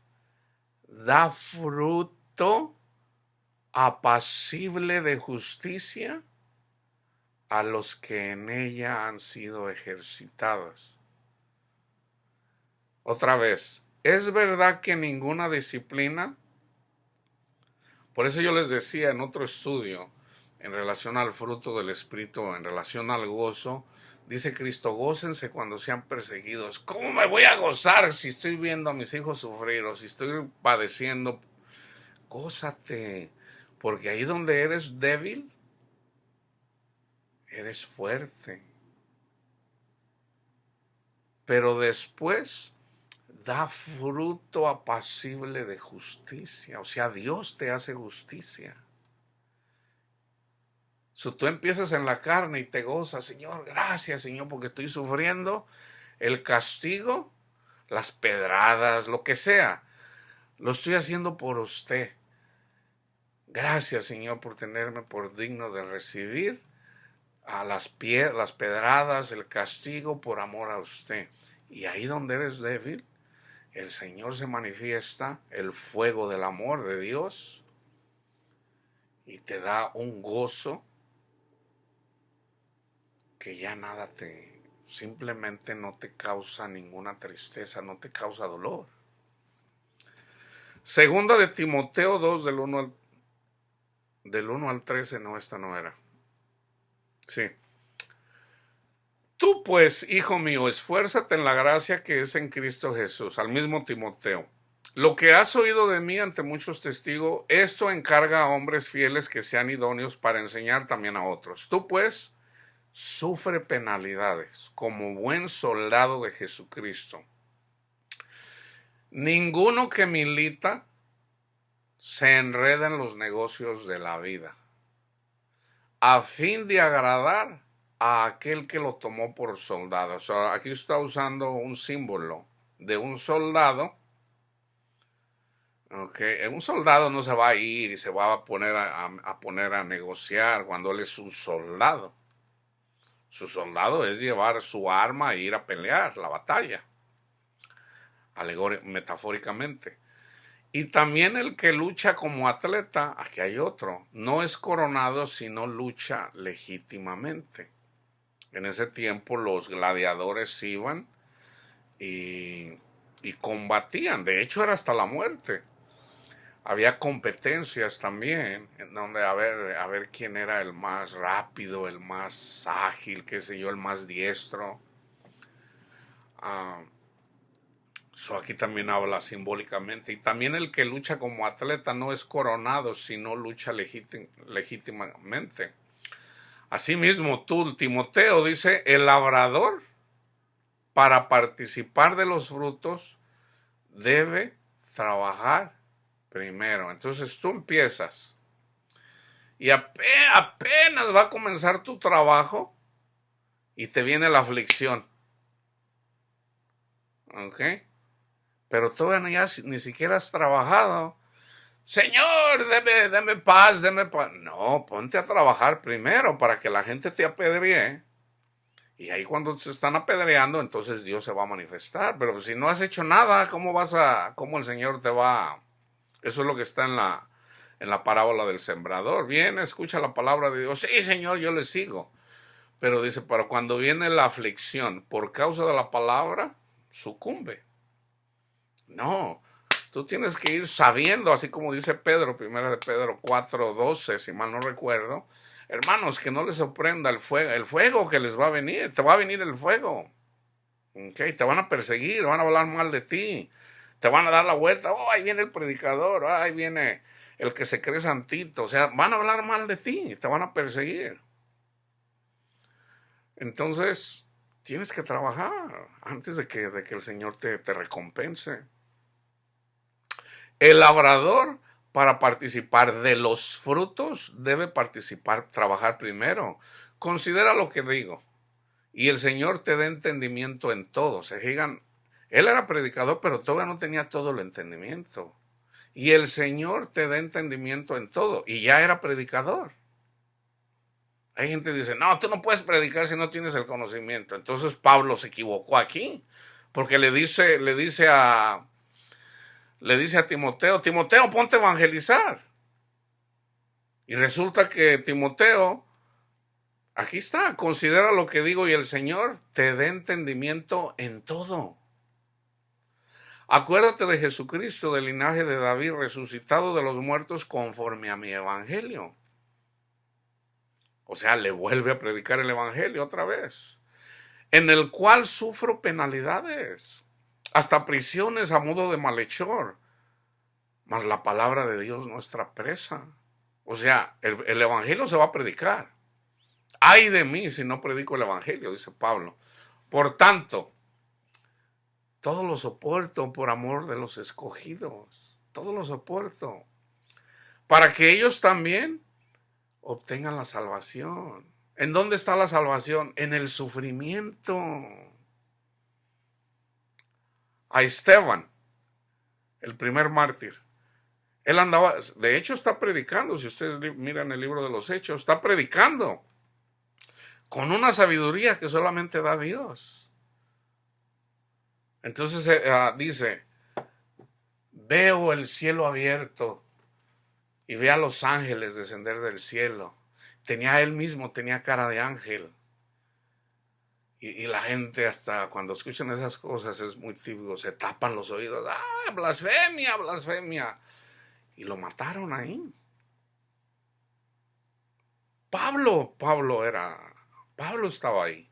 [SPEAKER 1] da fruto apacible de justicia a los que en ella han sido ejercitados. Otra vez, es verdad que ninguna disciplina, por eso yo les decía en otro estudio, en relación al fruto del Espíritu, en relación al gozo, dice Cristo, gócense cuando sean perseguidos. ¿Cómo me voy a gozar si estoy viendo a mis hijos sufrir o si estoy padeciendo? Gózate, porque ahí donde eres débil, eres fuerte. Pero después da fruto apacible de justicia. O sea, Dios te hace justicia. Si tú empiezas en la carne y te gozas, Señor, gracias, Señor, porque estoy sufriendo el castigo, las pedradas, lo que sea, lo estoy haciendo por usted. Gracias, Señor, por tenerme por digno de recibir a las pedradas, el castigo por amor a usted. Y ahí donde eres débil, el Señor se manifiesta, el fuego del amor de Dios, y te da un gozo que ya nada simplemente no te causa ninguna tristeza, no te causa dolor. Segunda de Timoteo 2, del 1 al 13, no, esta no era. Sí. Tú pues, hijo mío, esfuérzate en la gracia que es en Cristo Jesús, al mismo Timoteo. Lo que has oído de mí ante muchos testigos, esto encarga a hombres fieles que sean idóneos para enseñar también a otros. Tú pues, sufre penalidades como buen soldado de Jesucristo. Ninguno que milita se enreda en los negocios de la vida, a fin de agradar a aquel que lo tomó por soldado. O sea, aquí está usando un símbolo de un soldado. Okay. Un soldado no se va a ir y se va a poner a negociar cuando él es un soldado. Su soldado es llevar su arma e ir a pelear la batalla, metafóricamente. Y también el que lucha como atleta, aquí hay otro, no es coronado sino lucha legítimamente. En ese tiempo los gladiadores iban y combatían, de hecho era hasta la muerte. Había competencias también, en donde a ver quién era el más rápido, el más ágil, qué sé yo, el más diestro. Aquí también habla simbólicamente. Y también el que lucha como atleta no es coronado, sino lucha legítimamente. Asimismo, tú, Timoteo, dice, el labrador, para participar de los frutos, debe trabajar primero. Entonces tú empiezas y apenas va a comenzar tu trabajo y te viene la aflicción. ¿Ok? Pero todavía ni siquiera has trabajado. Señor, deme paz, deme paz. No, ponte a trabajar primero para que la gente te apedree. Y ahí cuando se están apedreando, entonces Dios se va a manifestar. Pero si no has hecho nada, ¿cómo el Señor te va? Eso es lo que está en la parábola del sembrador. Viene, escucha la palabra de Dios. Sí, Señor, yo le sigo. Pero dice, pero cuando viene la aflicción por causa de la palabra, sucumbe. No, tú tienes que ir sabiendo, así como dice Pedro, 1 de Pedro 4:12, si mal no recuerdo. Hermanos, que no les sorprenda el fuego que les va a venir. Te va a venir el fuego. Okay, te van a perseguir, van a hablar mal de ti. Te van a dar la vuelta. Oh, ahí viene el predicador. Ahí viene el que se cree santito. O sea, van a hablar mal de ti. Te van a perseguir. Entonces, tienes que trabajar antes de que el Señor te recompense. El labrador para participar de los frutos, debe trabajar primero. Considera lo que digo. Y el Señor te dé entendimiento en todo. Se digan, él era predicador, pero todavía no tenía todo el entendimiento. Y el Señor te da entendimiento en todo. Y ya era predicador. Hay gente que dice, no, tú no puedes predicar si no tienes el conocimiento. Entonces Pablo se equivocó aquí. Porque le dice a Timoteo, Timoteo, ponte a evangelizar. Y resulta que Timoteo, aquí está, considera lo que digo y el Señor te dé entendimiento en todo. Acuérdate de Jesucristo, del linaje de David, resucitado de los muertos conforme a mi evangelio. O sea, le vuelve a predicar el evangelio otra vez. En el cual sufro penalidades, hasta prisiones a modo de malhechor. Mas la palabra de Dios nuestra presa. O sea, el evangelio se va a predicar. Ay de mí si no predico el evangelio, dice Pablo. Por tanto, todo lo soporto por amor de los escogidos. Todo lo soporto. Para que ellos también obtengan la salvación. ¿En dónde está la salvación? En el sufrimiento. A Esteban, el primer mártir. Él andaba, de hecho está predicando, si ustedes miran el libro de los Hechos, está predicando con una sabiduría que solamente da Dios. Entonces dice, veo el cielo abierto y ve a los ángeles descender del cielo. Tenía cara de ángel. Y la gente hasta cuando escuchan esas cosas es muy típico, se tapan los oídos. ¡Ah, blasfemia, blasfemia! Y lo mataron ahí. Pablo estaba ahí.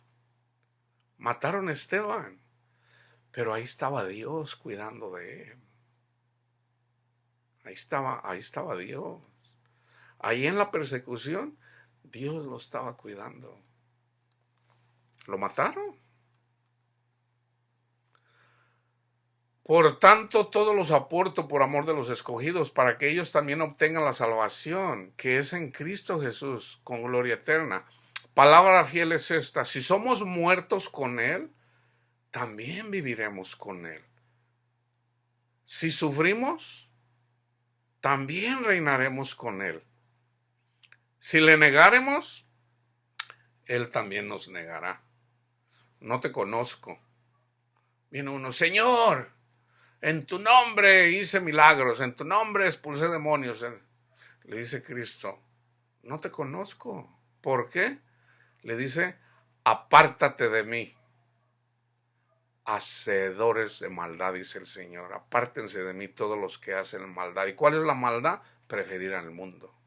[SPEAKER 1] Mataron a Esteban, pero ahí estaba Dios cuidando de él. Ahí estaba Dios. Ahí en la persecución, Dios lo estaba cuidando. Lo mataron. Por tanto, todo los aporto por amor de los escogidos, para que ellos también obtengan la salvación, que es en Cristo Jesús, con gloria eterna. Palabra fiel es esta: si somos muertos con Él, también viviremos con Él. Si sufrimos, también reinaremos con Él. Si le negáremos, Él también nos negará. No te conozco. Viene uno, Señor, en tu nombre hice milagros, en tu nombre expulsé demonios. Le dice Cristo, no te conozco. ¿Por qué? Le dice, apártate de mí, hacedores de maldad, dice el Señor. Apártense de mí todos los que hacen maldad. ¿Y cuál es la maldad? Preferir al mundo.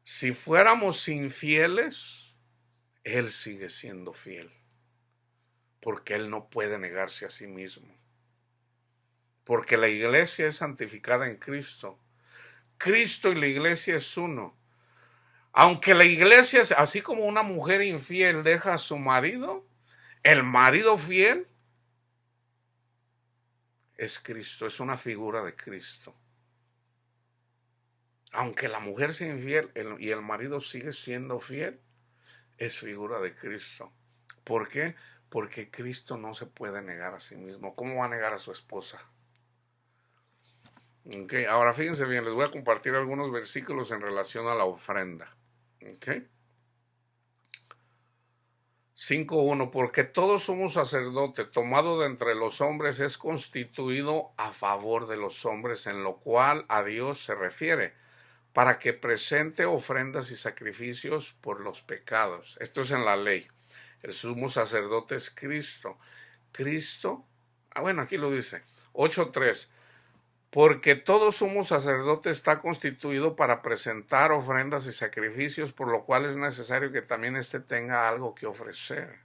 [SPEAKER 1] Si fuéramos infieles, Él sigue siendo fiel, porque Él no puede negarse a sí mismo. Porque la iglesia es santificada en Cristo. Cristo y la iglesia es uno. Aunque la iglesia, así como una mujer infiel deja a su marido, el marido fiel es Cristo, es una figura de Cristo. Aunque la mujer sea infiel y el marido sigue siendo fiel, es figura de Cristo. ¿Por qué? Porque Cristo no se puede negar a sí mismo. ¿Cómo va a negar a su esposa? Okay. Ahora fíjense bien, les voy a compartir algunos versículos en relación a la ofrenda. Okay. 5.1. Porque todo sumo sacerdote tomado de entre los hombres es constituido a favor de los hombres, en lo cual a Dios se refiere, para que presente ofrendas y sacrificios por los pecados. Esto es en la ley. El sumo sacerdote es Cristo. Cristo, aquí lo dice, 8.3. Porque todo sumo sacerdote está constituido para presentar ofrendas y sacrificios, por lo cual es necesario que también éste tenga algo que ofrecer.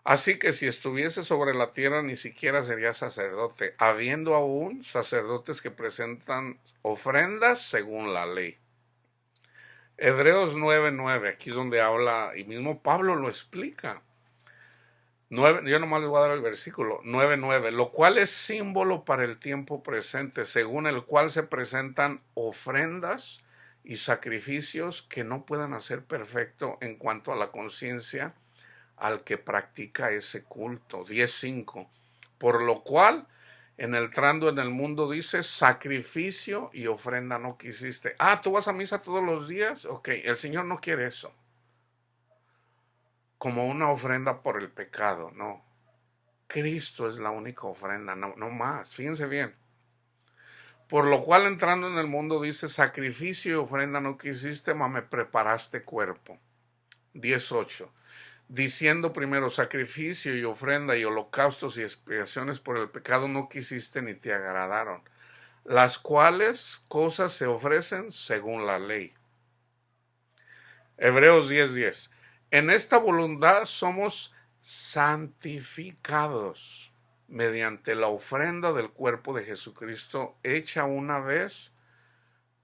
[SPEAKER 1] Así que si estuviese sobre la tierra, ni siquiera sería sacerdote, habiendo aún sacerdotes que presentan ofrendas según la ley. Hebreos 9.9, aquí es donde habla, y mismo Pablo lo explica. Yo nomás les voy a dar el versículo 9:9, lo cual es símbolo para el tiempo presente, según el cual se presentan ofrendas y sacrificios que no puedan hacer perfecto en cuanto a la conciencia al que practica ese culto. 10:5, por lo cual entrando en el mundo dice, sacrificio y ofrenda no quisiste. ¿Tú vas a misa todos los días? Ok, el Señor no quiere eso como una ofrenda por el pecado, no. Cristo es la única ofrenda, no, no más. Fíjense bien. Por lo cual entrando en el mundo dice, sacrificio y ofrenda no quisiste, mas me preparaste cuerpo. 18. Diciendo primero, sacrificio y ofrenda y holocaustos y expiaciones por el pecado no quisiste ni te agradaron, las cuales cosas se ofrecen según la ley. Hebreos 10:10. En esta voluntad somos santificados mediante la ofrenda del cuerpo de Jesucristo hecha una vez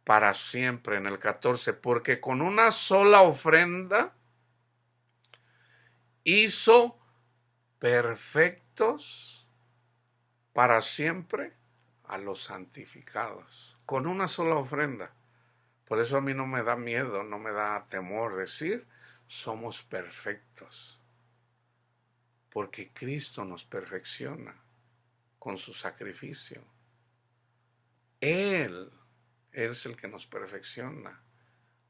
[SPEAKER 1] para siempre. En el 14, porque con una sola ofrenda hizo perfectos para siempre a los santificados. Con una sola ofrenda. Por eso a mí no me da miedo, no me da temor decir, somos perfectos. Porque Cristo nos perfecciona con su sacrificio. Él es el que nos perfecciona.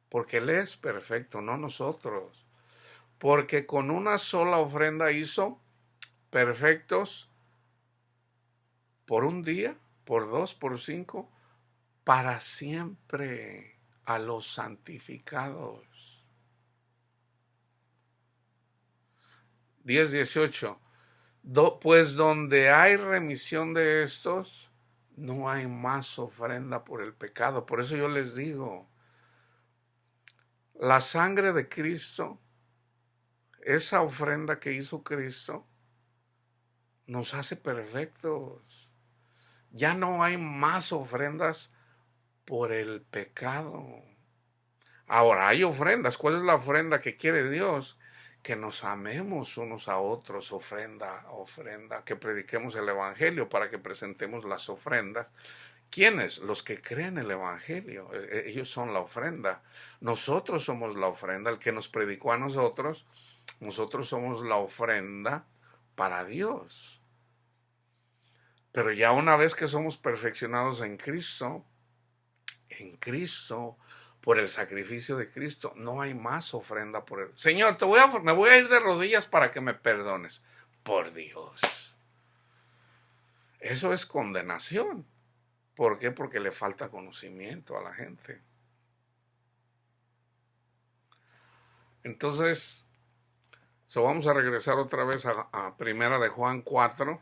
[SPEAKER 1] Porque Él es perfecto, no nosotros. Porque con una sola ofrenda hizo perfectos por un día, por 2, por 5, para siempre a los santificados. 10:18. Pues donde hay remisión de estos, no hay más ofrenda por el pecado. Por eso yo les digo, la sangre de Cristo, esa ofrenda que hizo Cristo, nos hace perfectos. Ya no hay más ofrendas por el pecado. Ahora, hay ofrendas. ¿Cuál es la ofrenda que quiere Dios? Que nos amemos unos a otros, ofrenda, que prediquemos el Evangelio para que presentemos las ofrendas. ¿Quiénes? Los que creen el Evangelio. Ellos son la ofrenda. Nosotros somos la ofrenda. El que nos predicó a nosotros, nosotros somos la ofrenda para Dios. Pero ya una vez que somos perfeccionados en Cristo, por el sacrificio de Cristo, no hay más ofrenda por él. Señor, me voy a ir de rodillas para que me perdones. Por Dios. Eso es condenación. ¿Por qué? Porque le falta conocimiento a la gente. Entonces, vamos a regresar otra vez a Primera de Juan 4,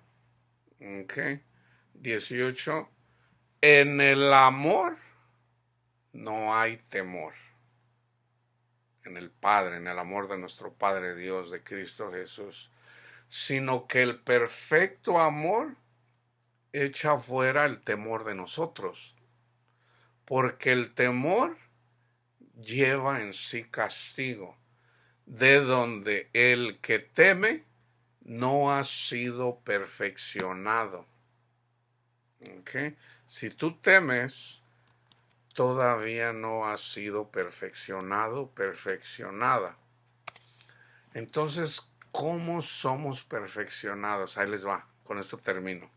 [SPEAKER 1] 18. En el amor no hay temor. En el Padre, en el amor de nuestro Padre Dios, de Cristo Jesús, sino que el perfecto amor echa fuera el temor de nosotros, porque el temor lleva en sí castigo, de donde el que teme no ha sido perfeccionado. Si tú temes, todavía no has sido perfeccionado, perfeccionada. Entonces, ¿cómo somos perfeccionados? Ahí les va, con esto termino.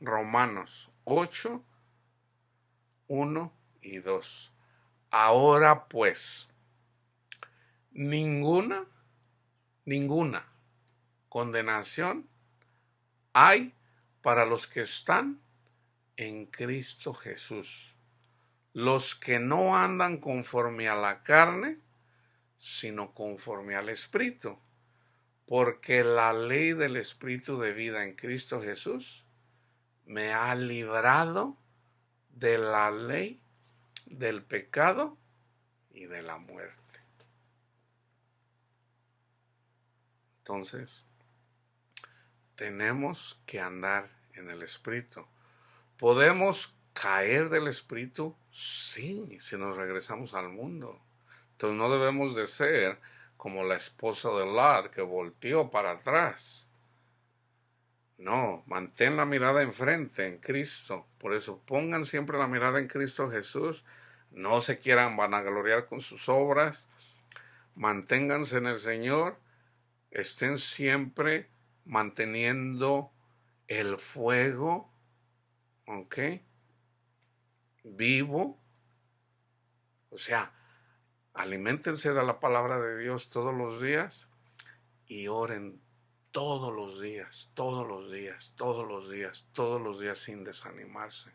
[SPEAKER 1] Romanos 8, 1 y 2. Ahora pues, ninguna condenación hay para los que están en Cristo Jesús, los que no andan conforme a la carne, sino conforme al Espíritu, porque la ley del Espíritu de vida en Cristo Jesús me ha librado de la ley del pecado y de la muerte. Entonces, tenemos que andar en el Espíritu. ¿Podemos caer del Espíritu? Sí, si nos regresamos al mundo. Entonces no debemos de ser como la esposa de Lot que volteó para atrás. No, mantén la mirada enfrente, en Cristo. Por eso pongan siempre la mirada en Cristo Jesús. No se quieran vanagloriar con sus obras. Manténganse en el Señor. Estén siempre manteniendo el fuego, ¿ok? Vivo. O sea, aliméntense de la palabra de Dios todos los días y oren todos los días, todos los días, todos los días, todos los días sin desanimarse.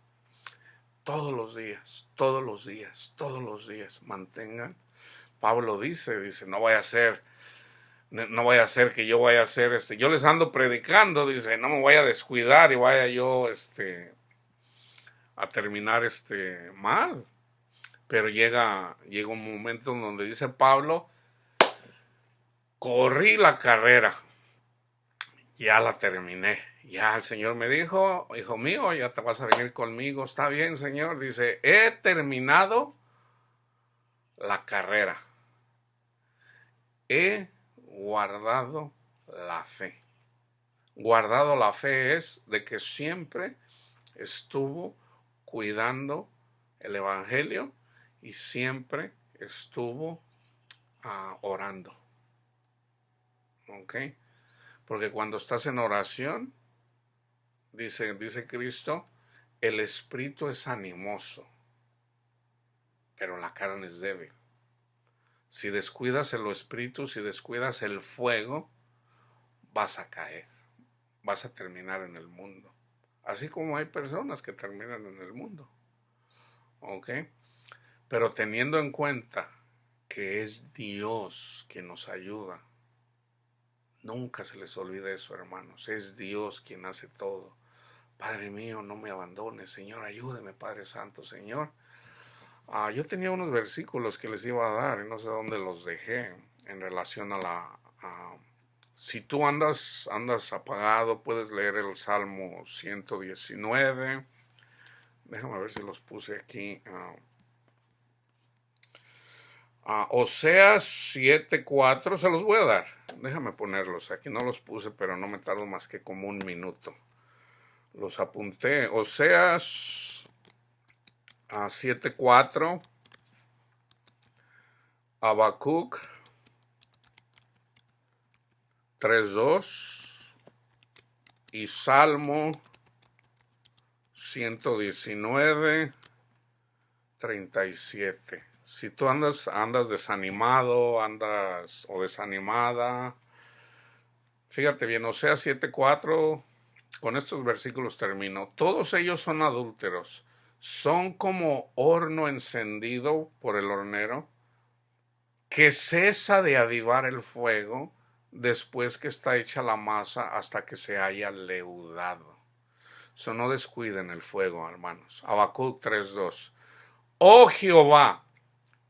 [SPEAKER 1] Todos los días, todos los días, todos los días mantengan. Pablo dice, no vaya a ser que yo vaya a hacer yo les ando predicando, dice, no me voy a descuidar y vaya yo a terminar mal. Pero llega un momento en donde dice Pablo, corrí la carrera, ya la terminé. Ya el Señor me dijo, hijo mío, ya te vas a venir conmigo. Está bien, Señor. Dice, he terminado la carrera. He guardado la fe. Guardado la fe es de que siempre estuvo cuidando el Evangelio y siempre estuvo orando. ¿Ok? Porque cuando estás en oración, dice Cristo, el espíritu es animoso, pero la carne es débil. Si descuidas el espíritu, si descuidas el fuego, vas a caer, vas a terminar en el mundo. Así como hay personas que terminan en el mundo. ¿Ok? Pero teniendo en cuenta que es Dios quien nos ayuda, nunca se les olvide eso, hermanos. Es Dios quien hace todo. Padre mío, no me abandones, Señor, ayúdeme, Padre Santo, Señor. Yo tenía unos versículos que les iba a dar y no sé dónde los dejé en relación a si tú andas apagado, puedes leer el Salmo 119. Déjame ver si los puse aquí. Oseas 7:4, se los voy a dar. Déjame ponerlos. Aquí no los puse, pero no me tardo más que como un minuto. Los apunté. Oseas 7:4. Habacuc 3:2 y Salmo 119:37. Si tú andas desanimado, o desanimada, fíjate bien, Oseas 7:4, con estos versículos termino. Todos ellos son adúlteros, son como horno encendido por el hornero, que cesa de avivar el fuego después que está hecha la masa hasta que se haya leudado. No descuiden el fuego, hermanos. Habacuc 3:2. Oh Jehová,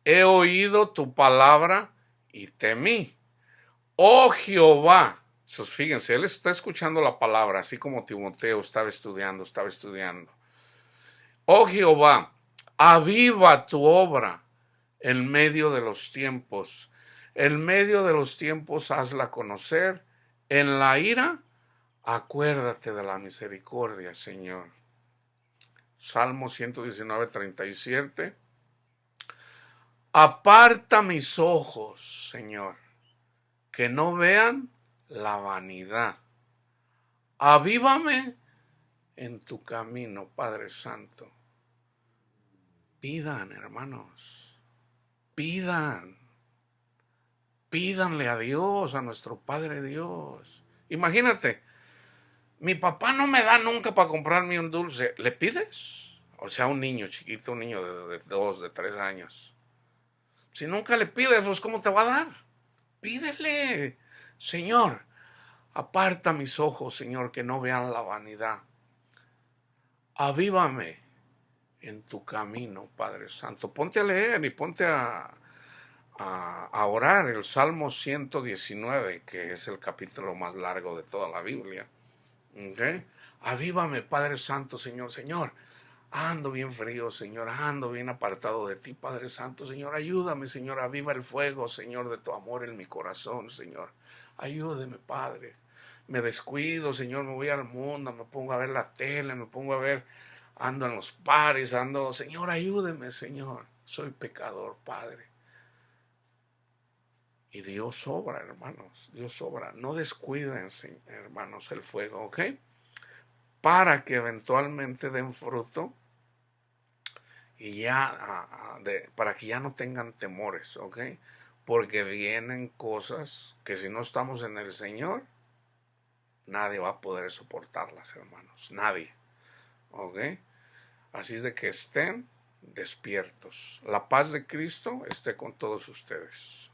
[SPEAKER 1] he oído tu palabra y temí. Oh Jehová. Fíjense, él está escuchando la palabra, así como Timoteo estaba estudiando. Oh Jehová, aviva tu obra en medio de los tiempos. En medio de los tiempos hazla conocer. En la ira, acuérdate de la misericordia, Señor. Salmo 119:37. Aparta mis ojos, Señor, que no vean la vanidad. Avívame en tu camino, Padre Santo. Pidan, hermanos, pídanle a Dios, a nuestro Padre Dios. Imagínate, mi papá no me da nunca para comprarme un dulce. ¿Le pides? O sea, un niño chiquito, un niño de 2, de 3 años. Si nunca le pides, pues ¿cómo te va a dar? Pídele. Señor, aparta mis ojos, Señor, que no vean la vanidad. Avívame en tu camino, Padre Santo. Ponte a leer y ponte a orar el Salmo 119, que es el capítulo más largo de toda la Biblia. ¿Okay? Avívame, Padre Santo, Señor. Ando bien frío, Señor, ando bien apartado de ti, Padre Santo, Señor. Ayúdame, Señor, aviva el fuego, Señor, de tu amor en mi corazón, Señor. Ayúdeme, Padre. me descuido, Señor, me voy al mundo, me pongo a ver la tele, me pongo a ver, ando en los pares, ando, Señor, ayúdeme, Señor, soy pecador, Padre. Y Dios obra, hermanos, Dios obra. No descuiden, hermanos, el fuego, ¿ok? Para que eventualmente den fruto y ya, para que ya no tengan temores, ¿ok? Porque vienen cosas que si no estamos en el Señor, nadie va a poder soportarlas, hermanos, nadie, ¿ok? Así es de que estén despiertos. La paz de Cristo esté con todos ustedes.